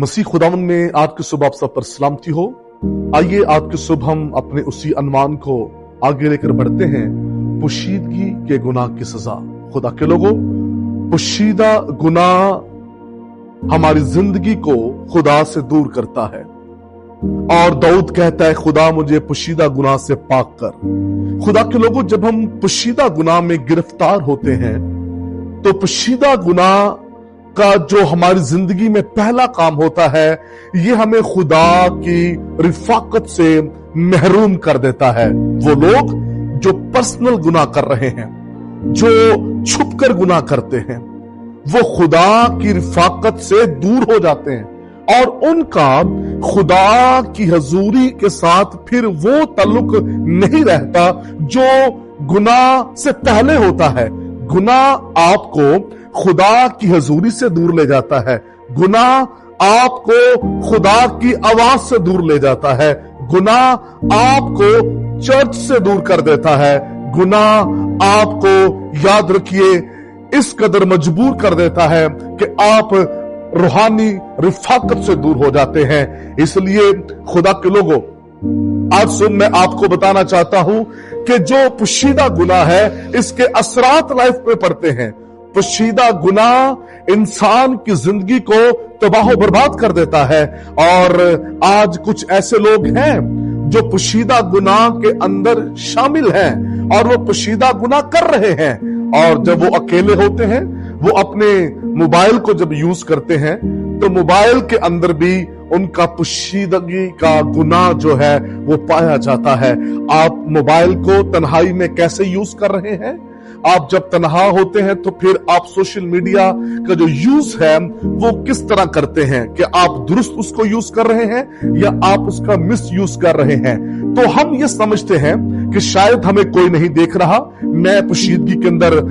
मसीह खुदावन में आज की सुबह आप सब पर सलामती हो। आइए आज की सुबह हम अपने उसी अनवान को आगे लेकर बढ़ते हैं, पोशीदगी के गुनाह की सजा। खुदा के लोगों, पोशीदा गुनाह हमारी जिंदगी को खुदा से दूर करता है और दाऊद कहता है, खुदा मुझे पोशीदा गुनाह से पाक कर। खुदा के लोगों, जब हम पोशीदा गुनाह में गिरफ्तार होते हैं तो पोशीदा गुनाह का जो हमारी जिंदगी में पहला काम होता है, ये हमें खुदा की रिफाकत से महरूम कर देता है। वो लोग जो पर्सनल गुनाह कर रहे हैं, जो छुपकर गुनाह करते हैं, वो खुदा की रिफाकत से दूर हो जाते हैं और उनका खुदा की हजूरी के साथ फिर वो ताल्लुक नहीं रहता जो गुनाह से पहले होता है। गुनाह आपको खुदा की हजूरी से दूर ले जाता है, गुनाह आपको खुदा की आवाज से दूर ले जाता है, गुनाह आपको चर्च से दूर कर देता है, गुनाह आपको, याद रखिए, इस कदर मजबूर कर देता है कि आप रूहानी रिफाकत से दूर हो जाते हैं। इसलिए खुदा के लोगों, आज सुन मैं आपको बताना चाहता हूं कि जो पोशीदा गुनाह है, इसके असरात लाइफ में पड़ते हैं। पोशीदा गुनाह इंसान की जिंदगी को तबाह बर्बाद कर देता है और आज कुछ ऐसे लोग हैं जो पोशीदा गुनाह के अंदर शामिल हैं और वो पोशीदा गुनाह कर रहे हैं। और जब वो अकेले होते हैं, वो अपने मोबाइल को जब यूज करते हैं तो मोबाइल के अंदर भी उनका पोशीदगी का गुनाह जो है वो पाया जाता है। आप मोबाइल को तन्हाई में कैसे यूज कर रहे हैं? आप जब तन्हा होते हैं तो फिर आप सोशल मीडिया का जो यूज है वो किस तरह करते हैं? कि आप दुरुस्त उसको यूज कर रहे हैं या आप उसका मिस यूज कर रहे हैं? तो हम ये समझते हैं कि शायद हमें कोई नहीं देख रहा, मैं पोशीदगी के अंदर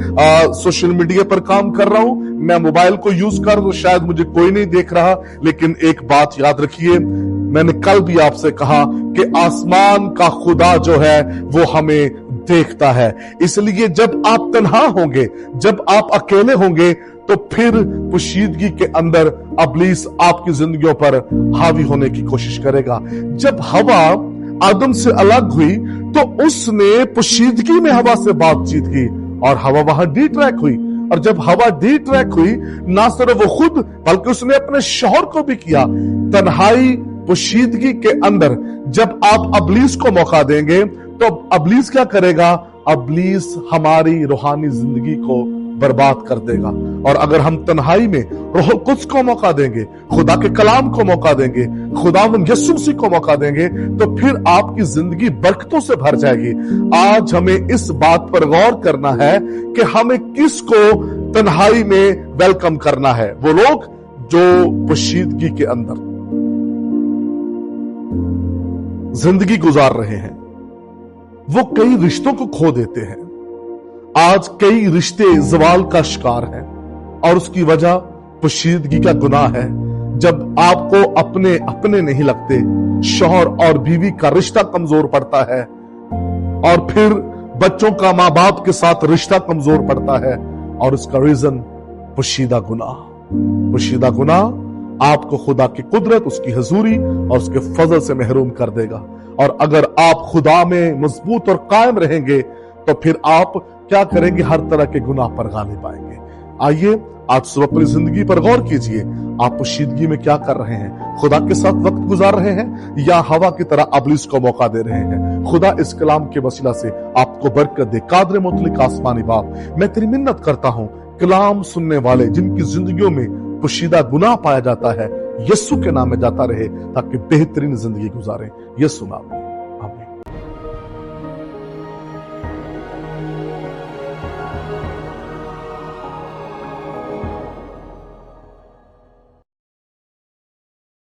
सोशल मीडिया पर काम कर रहा हूं, मैं मोबाइल को यूज कर रहा हूं, शायद मुझे कोई नहीं देख रहा। लेकिन एक बात याद रखिए, मैंने कल भी आपसे कहा कि आसमान का खुदा जो है वो हमें देखता है। इसलिए जब आप तन्हा होंगे, जब आप अकेले होंगे, तो फिर पोशीदगी के अंदर इब्लीस आपकी जिंदगियों पर हावी होने की कोशिश करेगा। जब हवा आदम से अलग हुई तो उसने पोशीदगी में हवा से बातचीत की और हवा वहां डिट्रैक हुई। और जब हवा डिट्रैक हुई, ना सिर्फ वो खुद बल्कि उसने अपने शौहर को भी किया। तन्हाई पोशीदगी के अंदर जब आप इब्लीस को मौका देंगे तो इब्लीस क्या करेगा? इब्लीस हमारी रूहानी जिंदगी को बर्बाद कर देगा। और अगर हम तन्हाई में रूह कुद्स को मौका देंगे, खुदा के कलाम को मौका देंगे, खुदावंद यीशु मसीह को मौका देंगे, तो फिर आपकी जिंदगी बरकतों से भर जाएगी। आज हमें इस बात पर गौर करना है कि हमें किसको तन्हाई में वेलकम करना है। वो लोग जो पोशीदगी के अंदर जिंदगी गुजार रहे हैं, वो कई रिश्तों को खो देते हैं। आज कई रिश्ते जवाल का शिकार हैं और उसकी वजह पोशीदगी का गुनाह है। जब आपको अपने अपने नहीं लगते, शौहर और बीवी का रिश्ता कमजोर पड़ता है और फिर बच्चों का मां बाप के साथ रिश्ता कमजोर पड़ता है और उसका रीजन पोशीदा गुनाह। पोशीदा गुनाह आपको खुदा की कुदरत, उसकी हजूरी और उसके फजल से महरूम कर देगा। और अगर आप खुदा में मजबूत और कायम रहेंगे तो फिर आप क्या करेंगे? हर तरह के गुनाह पर गालिब पाएंगे। आइए आज सुबह अपनी जिंदगी पर गौर कीजिए, आप पोशीदगी में क्या कर रहे हैं? खुदा के साथ वक्त गुजार रहे हैं या हवा की तरह इब्लीस को मौका दे रहे हैं? खुदा इस कलाम के वसीला से आपको बरकत दे। कादर मुतलक आसमानी बाप, मैं तेरी मिन्नत करता हूं, कलाम सुनने वाले जिनकी जिंदगियों में पोशीदा गुनाह पाया जाता है, यीशु के नाम में जाता रहे ताकि बेहतरीन जिंदगी गुजारें। यीशु नाम।